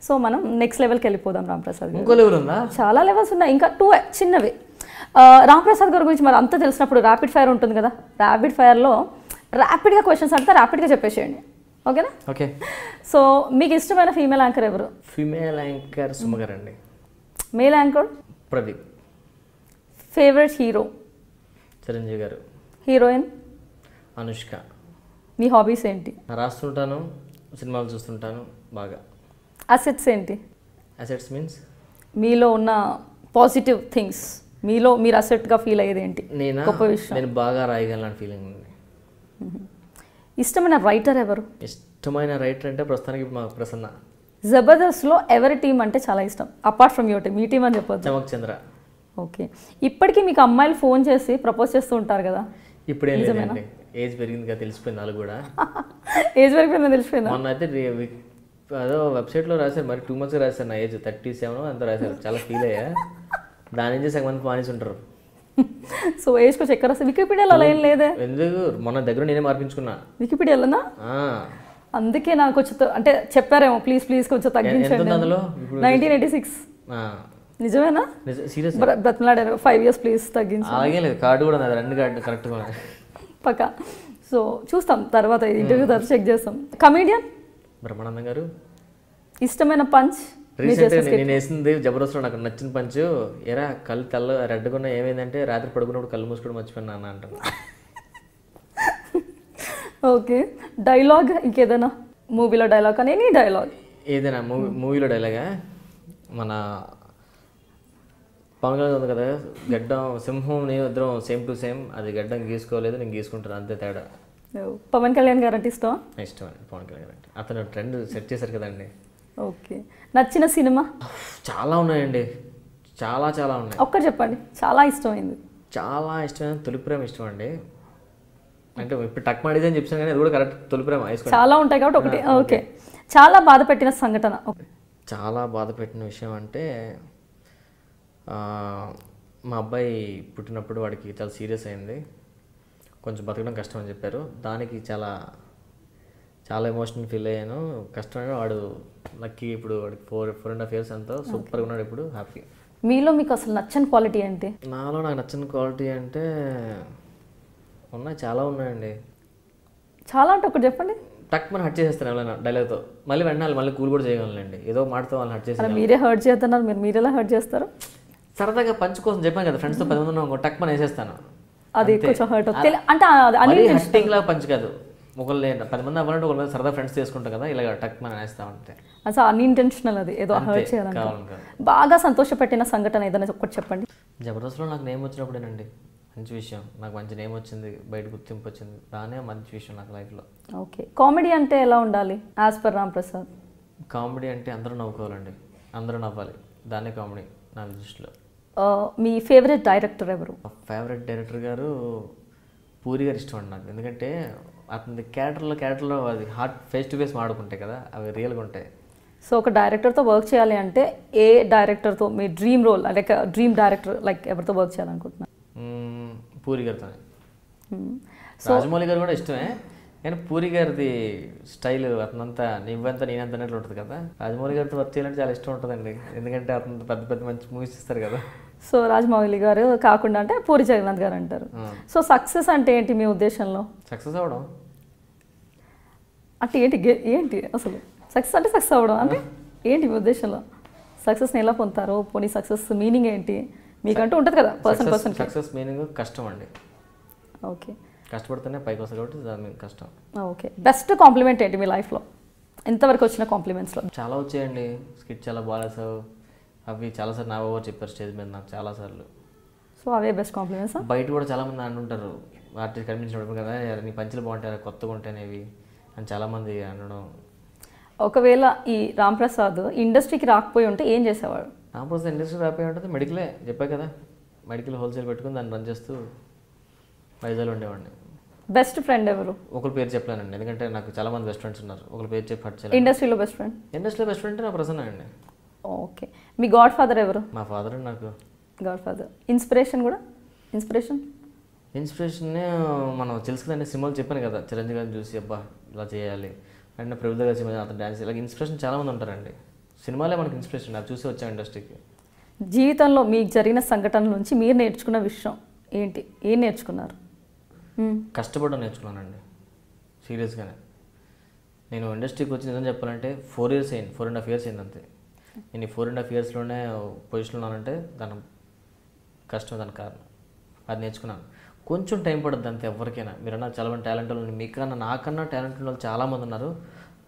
So మనం next లెవెల్కి వెళ్ళిపోదాం రాంప్రసాద్ గారు. ఇంకో లెవెల్ ఉందా? చాలా లెవెల్స్ ఉన్నాయి, ఇంకా 2 చిన్నవి. రాంప్రసాద్ గారి గురించి మరి అంతా తెలిసినప్పుడు ర్యాపిడ్ ఫైర్ ఉంటుంది కదా, ర్యాపిడ్ ఫైర్లో ర్యాపిడ్గా క్వశ్చన్స్ అడితే ర్యాపిడ్గా చెప్పేసేయండి, ఓకేనా? ఓకే. సో మీకు ఇష్టమైన ఫీమేల్ యాంకర్ ఎవరు? ఫీమేల్ యాంకర్ సుమ గారు అండి. Male anchor? Pradeep. Favourite hero? Chiranjeevi గారు. హీరోయిన్? అనుష్క. మీ హాబీస్ ఏంటి? రాస్తుంటాను, సినిమాలు చూస్తుంటాను బాగా. అసెట్స్ ఏంటి? అసెట్స్ మీన్స్ మీలో ఉన్న పాజిటివ్ థింగ్స్, మీలో మీరు అసెట్గా ఫీల్ అయ్యేది ఏంటి? గొప్ప విషయం. నేను బాగా రాయగలను ఫీలింగ్ ఉంది. ఇష్టమైన రైటర్ ఎవరు? ఇష్టమైన రైటర్ అంటే ప్రస్తుతానికి మా ప్రసన్న. జబర్దస్త్లో ఎవరి టీం అంటే చాలా ఇష్టం apart from your team? Me team అని చెప్పొచ్చు. చమక్ చంద్ర. ఓకే. ఇప్పటికీ మీకు అమ్మాయిలు ఫోన్ చేసి ప్రపోజ్ చేస్తూ ఉంటారు కదా? ఇప్పుడేం లేదండి, ఏజ్ పెరిగింది కదా, తెలిసిపోయింది వాళ్ళు కూడా. ఏజ్ పెరిగిపోయిందా? తెలిసిపోయిందా? మొన్న అయితే అదో వెబ్సైట్లో రాశారు, మరి 2 months రాశారు, నా ఏజ్ 37 అంత రాశారు. చాలా ఫీల్ అయ్యా. దాని నుంచి సగం మంది మానేసి ఉంటారు. సో ఏజ్ కొంచెం ఎక్కడ వస్తుంది? వికీపీడియాలో అలా ఏం లేదే. ఎందుకు? మొన్న దగ్గర నేనే మార్పించుకున్నా వికీపీడియాలోనా? అందుకే నాకు కొంచెం అంటే చెప్పారేమో, ప్లీజ్ ప్లీజ్ కొంచెం తగ్గించండి. 1986. నిజమేనా? సీరియస్ బ్రతిమలాడారు 5 years ప్లీజ్ తగ్గించండి. అలాగే లేదు, కార్డు కూడా ఉంది, 2 కార్డు కరెక్ట్గా ఉన్నాయి పక్కా. సో చూస్తాం తర్వాత, ఇంటర్వ్యూ తర్వాత చెక్ చేస్తాం. కమీడియన్? బ్రహ్మానందం గారు. ఇష్టమైన పంచ్? రీసెంట్గా నేను వేసింది జబర్దస్త్లో నాకు నచ్చిన పంచ్, ఎరా కళ్ళు తెల్ల రెడ్గా ఉన్న, ఏమైందంటే రాత్రి పడుకున్నప్పుడు కళ్ళు మూసుకోవడం మర్చిపోయినా అన్న అంటాను. ఓకే. డైలాగ్ ఇంకేదైనా మూవీలో డైలాగ్ కానీ ఎనీ డైలాగ్ ఏదైనా మూవీలో డైలాగా? మన పవన్ కళ్యాణ్ ఉంది కదా, గడ్డం సింహం నేను ఇద్దరం సేమ్ టు సేమ్, అది గడ్డం గీసుకోలేదు, నేను గీసుకుంటాను, అంతే తేడా. పవన్ కళ్యాణ్ గారు అంటే ఇష్టం? ఇష్టం అండి పవన్ కళ్యాణ్ అంటే. అతను ట్రెండ్ సెట్ చేశారు కదండి. ఓకే. నచ్చిన సినిమా? చాలా ఉన్నాయండి, చాలా చాలా ఉన్నాయి. ఒక్కటి చెప్పండి చాలా ఇష్టమైంది. చాలా ఇష్టమైన తొలి ప్రేమ ఇష్టం అండి. అంటే ఇప్పుడు టక్ మాడిదే అని చెప్పాను కానీ అది కూడా కరెక్ట్, తొలి ప్రేమ. చాలా ఉంటాయి కాబట్టి ఒకటి. ఓకే. చాలా బాధ పెట్టిన సంఘటన? చాలా బాధ పెట్టిన విషయం అంటే మా అబ్బాయి పుట్టినప్పుడు వాడికి చాలా సీరియస్ అయింది, కొంచెం బతకడం కష్టం అని చెప్పారు. దానికి చాలా చాలా ఎమోషనల్ ఫీల్ అయ్యాను. కష్టమైన వాడు లక్కీ, ఇప్పుడు వాడికి 4.5 years ఎంతో సూపర్గా ఉన్నాడు, ఇప్పుడు హ్యాపీ. మీలో మీకు అసలు నచ్చని క్వాలిటీ ఏంటి? నాలో నాకు నచ్చని క్వాలిటీ అంటే ఉన్నాయి, చాలా ఉన్నాయండి. చాలా అంటే ఒకటి చెప్పండి. టక్ మనం హర్ట్ చేసేస్తాను ఎవరైనా డైలాగ్తో, మళ్ళీ వెంటనే మళ్ళీ కూల్ కూడా చేయగలండి, ఏదో మాటతో వాళ్ళని హర్ట్ చేసి. మీరే హర్ట్ చేస్తున్నారు, మీరు ఎలా హర్ట్ చేస్తారు? సరదాగా పంచ్ కోసం చెప్పాను కదా, ఫ్రెండ్స్తో 10 మంది ఉన్నాం, టక్ మనం వేసేస్తాను, అది కొంచెం హర్ట్ అంటే హర్టింగ్ లాగా పంచ్ కాదు. ఒకళ్ళు 10 మంది అవ్వాలంటే ఒకళ్ళ సరదా ఫ్రెండ్స్ చేసుకుంటాం కదా, ఇలా టక్ మనం వేస్తాం అంతే. అసలు అన్ఇంటెన్షనల్, అది ఏదో హర్ట్ చేయాలని. బాగా సంతోషపెట్టిన సంఘటన ఏదైనా ఒకటి చెప్పండి. జబర్దస్త్లో నాకు నేమ్ వచ్చినప్పుడేనండి, మంచి విషయం. నాకు మంచి నేమ్ వచ్చింది, బయట గుర్తింపు వచ్చింది, దానే మంచి విషయం నాకు లైఫ్లో. ఓకే. కామెడీ అంటే ఎలా ఉండాలి యాజ్ పర్ రాంప్రసాద్? కామెడీ అంటే అందరూ నవ్వుకోవాలండి, అందరూ నవ్వాలి, దాన్నే కామెడీ నా దృష్టిలో. మీ ఫేవరెట్ డైరెక్టర్ ఎవరు? ఫేవరెట్ డైరెక్టర్ గారు పూరి గారు ఇష్టం అండి నాకు. ఎందుకంటే అతని క్యారెక్టర్లో అది హార్ట్ ఫేస్ టు ఫేస్ మాడుకుంటాయి కదా, అవి రియల్గా ఉంటాయి. సో ఒక డైరెక్టర్తో వర్క్ చేయాలి అంటే ఏ డైరెక్టర్తో మీ dream role, like dream director, like ఎవరితో వర్క్ చేయాలనుకుంటున్నారు? పూరి గారితో. రాజమౌళి గారు కూడా ఇష్టమే, కానీ పూరి గారిది స్టైల్ అతనంతా నువ్వంతా నేనంత అన్నట్లు ఉంటుంది కదా. రాజమౌళి గారితో వర్క్ చేయాలంటే చాలా ఇష్టం ఉంటుందండి, ఎందుకంటే అతను పెద్ద పెద్ద మంచి మూవీస్ ఇస్తారు కదా. సో రాజమౌళి గారు కాకుండా అంటే పూరి జగన్నాథ్ గారు అంటారు. సో సక్సెస్ అంటే ఏంటి మీ ఉద్దేశంలో? సక్సెస్ అవ్వడం అంటే ఏంటి అసలు సక్సెస్ అంటే? సక్సెస్ అవ్వడం అంటే ఏంటి మీ ఉద్దేశంలో? సక్సెస్ని ఎలా పొందుతారు? పోనీ సక్సెస్ మీనింగ్ ఏంటి మీకంటూ ఉంటుంది కదా పర్సన్? సక్సెస్ మీనింగ్ కష్టం అండి. ఓకే. కష్టపడితేనే పైకి వస్తుంది కాబట్టి దాని కష్టం. ఓకే. బెస్ట్ కాంప్లిమెంట్ ఏంటి మీ లైఫ్లో? ఎంతవరకు వచ్చిన కాంప్లిమెంట్స్లో? చాలా వచ్చాయండి. స్కిట్ చాలా బాగాలేసావు, అవి చాలాసార్లు నా ఓవర్ చెప్పారు స్టేజ్ మీద నాకు చాలాసార్లు. సో అవే బెస్ట్ కాంప్లిమెంట్స్. బయట కూడా చాలామంది అంటుంటారు, ఆర్టిస్ట్ కనిపించినప్పుడు కదా, నీ పంచులు బాగుంటాయి, కొత్తగా ఉంటాయినవి అని చాలామంది అనడం. ఒకవేళ ఈ రాంప్రసాద్ ఇండస్ట్రీకి రాకపోయి ఉంటే ఏం చేసేవాడు? రాంప్రసాద్ ఇండస్ట్రీకి రాకపోయి ఉంటుంది మెడికలే, చెప్పా కదా, మెడికల్ హోల్సేల్ పెట్టుకుని దాన్ని రన్ చేస్తూ వైజాగ్లో ఉండేవాడిని. బెస్ట్ ఫ్రెండ్ ఎవరు? ఒకరి పేరు చెప్పలేనండి, ఎందుకంటే నాకు చాలా మంది బెస్ట్ ఫ్రెండ్స్ ఉన్నారు, ఒకరి పేరు చెప్పి హట్ చేయాలి. ఇండస్ట్రీలో బెస్ట్ ఫ్రెండ్? ఇండస్ట్రీలో బెస్ట్ ఫ్రెండ్ నా ప్రసన్న అండి. ఓకే. మీ గాడ్ ఫాదర్ ఎవరు? మా ఫాదర్. నాకు గాడ్ ఫాదర్. ఇన్స్పిరేషన్ కూడా? ఇన్స్పిరేషన్ మనం తెలుసు కదండి, సినిమాలు చెప్పాను కదా, చిరంజీవి గారిని చూసి అబ్బా ఇలా చేయాలి, అండ్ ప్రభుత్వ గారి సినిమా అతను డ్యాన్స్, ఇలా ఇన్స్పిరేషన్ చాలామంది ఉంటారండి. సినిమాలే మనకి ఇన్స్పిరేషన్, అవి చూసి వచ్చాం ఇండస్ట్రీకి. జీవితంలో మీకు జరిగిన సంఘటనల నుంచి మీరు నేర్చుకున్న విషయం ఏంటి? ఏం నేర్చుకున్నారు? కష్టపడడం నేర్చుకున్నానండి సీరియస్గానే. నేను ఇండస్ట్రీకి వచ్చి నిజం చెప్పాలంటే 4 years అయింది, 4.5 years అయింది అంతే. నేను ఈ 4.5 yearsలోనే పొజిషన్లో ఉన్నానంటే దాని కష్టం, దాని కారణం అది నేర్చుకున్నాను. కొంచెం టైం పడుతుంది అంతే ఎవరికైనా. మీరన్నా చాలా మంది టాలెంట్ వాళ్ళు, మీకన్నా నాకన్నా టాలెంట్ వాళ్ళు చాలామంది ఉన్నారు,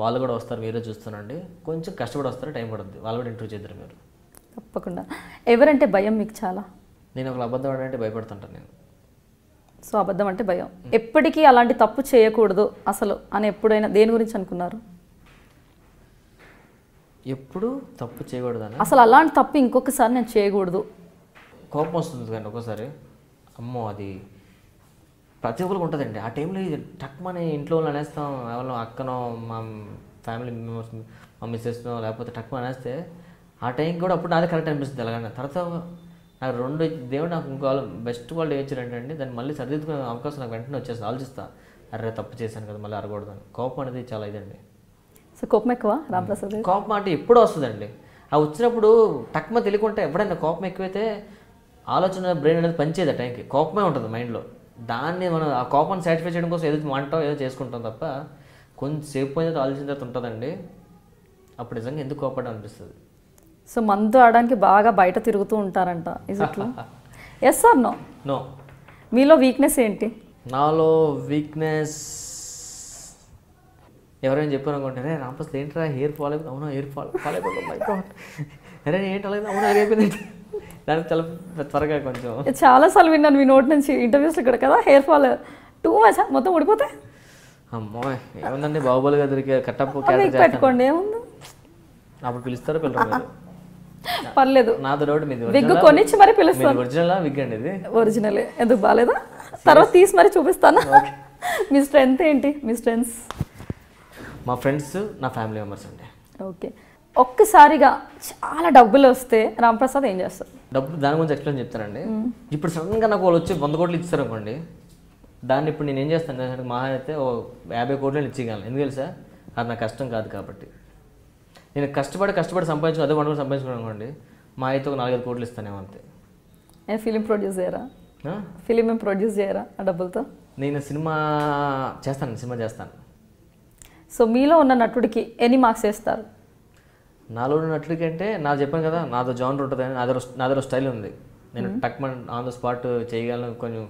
వాళ్ళు కూడా వస్తారు, మీరే చూస్తానండి. కొంచెం కష్టపడి వస్తారు, టైం పడుతుంది, వాళ్ళు కూడా ఇంటర్వ్యూ చేద్దరు మీరు. తప్పకుండా. ఎవరంటే భయం మీకు చాలా? నేను ఒక అబద్ధం ఆడంటే భయపడుతుంటాను నేను. సో అబద్ధం అంటే భయం. ఎప్పటికీ అలాంటి తప్పు చేయకూడదు అసలు అని ఎప్పుడైనా దేని గురించి అనుకున్నారు? ఎప్పుడు తప్పు చేయకూడదని, అసలు అలాంటి తప్పు ఇంకొకసారి నేను చేయకూడదు. కోపం వస్తుంది కానీ ఒక్కోసారి, అమ్మో అది ప్రతి ఒక్కరికి ఉంటుందండి. ఆ టైంలో ఇది టక్మని ఇంట్లో వాళ్ళు అనేస్తాం, ఎవరో అక్కనో మా ఫ్యామిలీ మెంబర్స్, మా మిస్సెస్నో లేకపోతే టక్మని అనేస్తే ఆ టైంకి కూడా అప్పుడు నాదే కరెక్ట్ అనిపిస్తుంది. అలాగనే తర్వాత నాకు దేవుడు నాకు ఇంకో బెస్ట్ వాళ్ళు ఏచ్చారంటే అండి, దాన్ని మళ్ళీ సరిదిద్దుకునే అవకాశం నాకు వెంటనే వచ్చేస్తుంది. ఆలోచిస్తా, అరే తప్పు చేశాను కదా, మళ్ళీ అరగకూడదని. కోపం అనేది చాలా ఇదండి. సో కోపం ఎక్కువ రాంప్రసాద్? కోపం అంటే ఎప్పుడూ వస్తుందండి. ఆ వచ్చినప్పుడు టక్మ తెలియకుంటే ఎప్పుడైనా కోపం ఎక్కువైతే ఆలోచన బ్రెయిన్ అనేది పనిచేయదు, ఆ టైంకి కోపమే ఉంటుంది మైండ్లో. దాన్ని మనం ఆ కోపాన్ని సాటిస్ఫై చేయడం కోసం ఏదో వంటాం ఏదో చేసుకుంటాం తప్ప కొంచెంసేపు పోయిన ఆలోచన తర్వాత ఉంటుందండి. అప్పుడు నిజంగా ఎందుకు కోపడం అనిపిస్తుంది. సో మందు ఆడడానికి బాగా బయట తిరుగుతూ ఉంటారంట, is it true? Yes or no? No. మీలో వీక్నెస్ ఏంటి? నాలో వీక్నెస్ ఎవరైనా చెప్పారు అనుకుంటే, అరే రాంప్రసాద్ ఏంట్రా హెయిర్ ఫాల్ అయిపోయింది. అవునా హెయిర్ ఫాల్ అయిపోతుంది, అరే ఏంటి అలాగే, అవునా అయిపోయింది. దానికి చాలా త్వరగా కొంచెం చాలాసార్లు విన్నాను మీ నోటి నుంచి ఇంటర్వ్యూస్ ఇక్కడ కదా, హెయిర్ ఫాల్ టూ మచ్ మొత్తం ఊడిపోతే. అమ్మో ఏముందండి, బాహుబలిగా దొరికే కట్టప్ పెట్టుకోండి, ఏముంది. అప్పుడు పిలుస్తారో పిల్లలు పర్లేదు, నాతో డౌట్ మీది విగ్ కొనిచ్చి మరి పిలుస్తాను. ఒరిజినల్ విగ్ అండి ఇది? ఒరిజినలే. ఎందుకు బాగాలేదా? తర్వాత తీసి మరి చూపిస్తాను. మీ స్ట్రెంగ్త్ ఏంటి? మీ స్ట్రెంగ్స్? మా ఫ్రెండ్స్, నా ఫ్యామిలీ మెంబర్స్ అండి. ఓకే. ఒక్కసారిగా చాలా డబ్బులు వస్తే రాంప్రసాద్ ఏం చేస్తారు? డబ్బు దాని గురించి ఎక్స్ప్లెయిన్ చెప్తానండి. ఇప్పుడు సడన్గా నాకు వాళ్ళు వచ్చి 100 కోట్లు ఇచ్చారు అనుకోండి, దాన్ని ఇప్పుడు నేను ఏం చేస్తాను, మహా అయితే 50 కోట్లు ఇచ్చేయగలను. ఎందుకు తెలుసా? అది నా కష్టం కాదు కాబట్టి. నేను కష్టపడి సంపాదించుకుని అదే 100 కోట్లు సంపాదించుకున్నాను అనుకోండి, మా అయితే ఒక 4-5 కోట్లు ఇస్తానేమో అంతే. ఫిలిం ప్రొడ్యూస్ చేయరా? ఫిలిం ఏం ప్రొడ్యూస్ చేయరా ఆ డబ్బులతో? నేను సినిమా చేస్తాను. సో మీలో ఉన్న నటుడికి ఎన్ని మార్క్స్ వేస్తారు? నాలో ఉన్న నటుడికి అంటే నాకు చెప్పాను కదా, నాదో జానర్ ఉంటుంది, నాదో స్టైల్ ఉంది. నేను టక్మన్ ఆన్ ద స్పాట్ చేయగలను. కొంచెం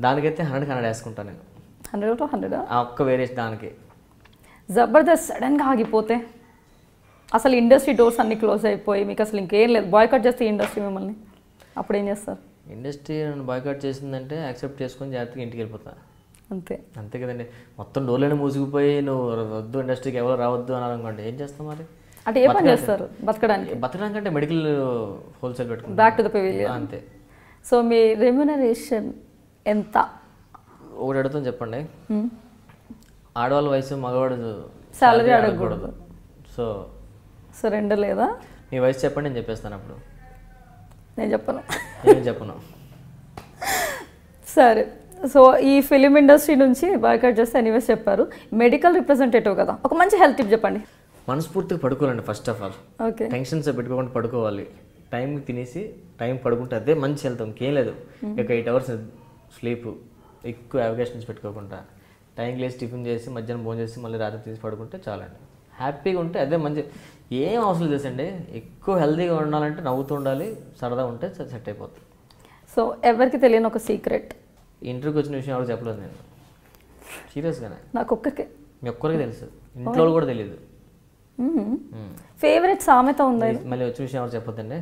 దానికైతే 100 వేసుకుంటాను నేను. 100 ఆ ఒక్క వేరియేషన్ దానికి. జబర్దస్త్ సడన్గా ఆగిపోతే, అసలు ఇండస్ట్రీ డోర్స్ అన్ని క్లోజ్ అయిపోయి మీకు అసలు ఇంకేం లేదు, బాయ్కట్ చేస్తే ఇండస్ట్రీ మిమ్మల్ని, అప్పుడు ఏం చేస్తారు? ఇండస్ట్రీ నన్ను బాయ్కట్ చేసిందంటే యాక్సెప్ట్ చేసుకొని జాగ్రత్తగా ఇంటికి వెళ్ళిపోతా, అంతే కదండి. మొత్తం డోర్లను మూసుకుపోయి నువ్వు వద్దు ఇండస్ట్రీకి ఎవరు రావద్దు అని అనుకోండి, ఏం చేస్తాం మరి? అంటే ఏ పని చేస్తారు బతకడానికి? బతకడానికంటే మెడికల్ హోల్సేల్ పెట్టుకుంటాం, బ్యాక్ టు ద పెవిలియన్ అంతే. సో మీ రెమ్యునరేషన్ ఎంత? ఒకటి అడుగుతాం చెప్పండి. ఆడవాళ్ళ వయసు మగవాడు సాలరీ అడగకూడదు. సో రెండు లేదా? మీ వయసు చెప్పండి, నేను చెప్పేస్తాను. అప్పుడు నేను చెప్పను. సరే, సో ఈ ఫిలిం ఇండస్ట్రీ నుంచి బాయ్కట్ చేస్తే ఎనీవేస్ చెప్పారు. మెడికల్ రిప్రజెంటేటివ్ కదా, ఒక మంచి హెల్త్ టిప్ చెప్పండి. మనస్ఫూర్తిగా పడుకోవాలండి. First of all okay, tensions పెట్టుకోకుండా పడుకోవాలి. టైంకి తినేసి టైం పడుకుంటే అదే మంచి హెల్త్, ఇంకేం లేదు. ఒక 8 hours స్లీప్, ఎక్కువ అవకేషన్స్ పెట్టుకోకుండా టైంకి లేసి టిఫిన్ చేసి మధ్యాహ్నం భోజనం చేసి మళ్ళీ రాత్రి తీసి పడుకుంటే చాలండి. హ్యాపీగా ఉంటే అదే మంచి. ఏం అవసరం చేసండి, ఎక్కువ హెల్తీగా ఉండాలంటే నవ్వుతూ ఉండాలి, సరదా ఉంటే సెట్ అయిపోతుంది. సో ఎవరికి తెలియని ఒక సీక్రెట్, ఇంటర్వ్యూకి వచ్చిన విషయం ఎవరికి చెప్పలేదు నేను, సీరియస్గానే. నాకు ఒక్కరికి, మీ ఒక్కరికి తెలుసు, ఇంట్లో కూడా తెలియదు. ఫేవరెట్ సామెత ఉందా? మళ్ళీ వచ్చిన విషయం ఎవరు చెప్పొద్దండి,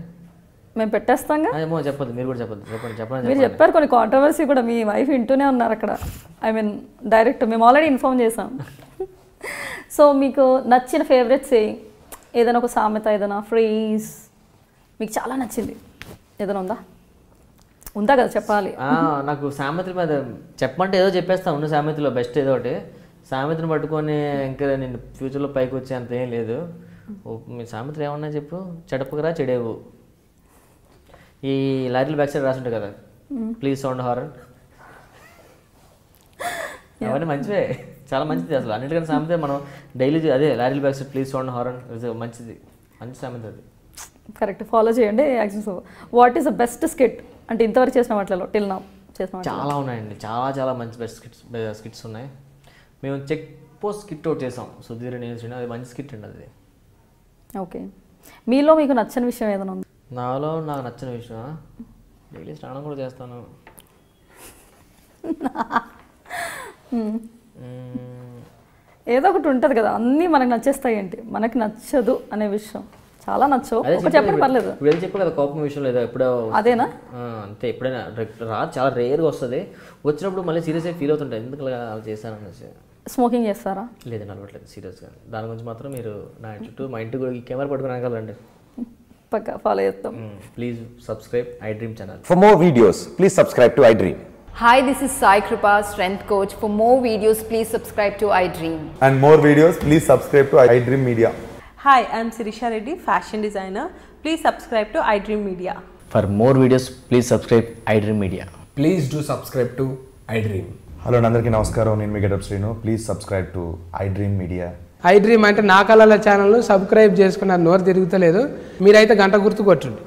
మేము పెట్టేస్తాం. ఏమో చెప్పొద్దు, మీరు కూడా చెప్పొద్దు. చెప్పండి. మీరు చెప్పారు కొన్ని కాంట్రవర్సీ కూడా, మీ వైఫ్ వింటూనే ఉన్నారు అక్కడ. ఐ మీన్ డైరెక్ట్ మేము ఆల్రెడీ ఇన్ఫార్మ్ చేసాం. సో మీకు నచ్చిన ఫేవరెట్ సేయింగ్ ఏదైనా ఒక సామెత, ఏదైనా ఫ్రేజ్ మీకు చాలా నచ్చింది ఏదైనా ఉందా కదా, చెప్పాలి. నాకు సామెతల మీద చెప్పమంటే ఏదో చెప్పేస్తాను. ఉన్న సామెతలో బెస్ట్ ఏదో ఒకటి. సామెతను పట్టుకొని ఇంకా నేను ఫ్యూచర్లో పైకి వచ్చే అంత ఏం లేదు. మీ సామెతలు ఏమన్నా చెప్పు. చెడపకరా చెడేవు. ఈ లారీల బ్యాక్ సైడ్ రాసుంటాయి కదా, ప్లీజ్ సౌండ్ హారన్. అవన్నీ మంచివే, చాలా మంచిది. అసలు అన్నిటికన్నా సామెత మనం డైలీ అదే లారీల back side please sound horn మంచిది. మంచి సామెత అది. కరెక్ట్, ఫాలో చేయండి actions. What is the best skit అంటే ఇంతవరకు చేసిన వాటిలో టిల్ నౌ చేసిన వాటిలో? చాలా ఉన్నాయండి, చాలా మంచి బెస్ట్ స్కిట్స్ ఉన్నాయి. మేము చెక్ పోస్ట్ స్కిట్ అవుట్ చేసాం సుధీర్ నేను, అది మంచి స్కిట్ అండి అది. ఓకే, మీలో మీకు నచ్చని విషయం ఏదైనా ఉంది? నాలో నాకు నచ్చిన విషయం డైలీ స్నానం కూడా చేస్తాను. ఏదో ఒకటి ఉంటుంది కదా, అన్నీ మనకు నచ్చేస్తాయి ఏంటి, మనకి నచ్చదు అనే విషయం చాలా నచ్చవు. ఒక చెప్పండి పర్లేదు. ఇప్పుడు చెప్పు కదా కోపం విషయం లేదా ఎప్పుడో అదేనా? అంతే, ఎప్పుడైనా చాలా రేర్గా వస్తుంది. వచ్చినప్పుడు మళ్ళీ సీరియస్గా ఫీల్ అవుతుంటాయి, ఎందుకు అలా చేశాను అనేసి. స్మోకింగ్ చేస్తారా? లేదండి, అలవాట్లేదు సీరియస్గా. దాని గురించి మాత్రం మీరు నా చుట్టూ మా ఇంటికి కూడా కెమెరా పట్టుకుని అనగలండి. పక్కా ఫాలో చేస్తాం. Please subscribe iDream channel. For more videos, please subscribe to iDream. Hi, this is Sai Kripa, Strength Coach. For more videos, please subscribe to iDream. And more videos, please subscribe to iDream Media. Hi, I'm Sirisha Reddy, fashion designer. Please subscribe to iDream Media. For more videos, please subscribe iDream Media. Please do subscribe to iDream. Hello అందరికీ నమస్కారం, నేను మీ getup Srinu. Please subscribe to iDream Media. iDream అంటే నా కళల ఛానల్ను subscribe చేసుకున్న నోరు తిరుగుతలేదు, మీరైతే గంట గుర్తు కొట్టండి.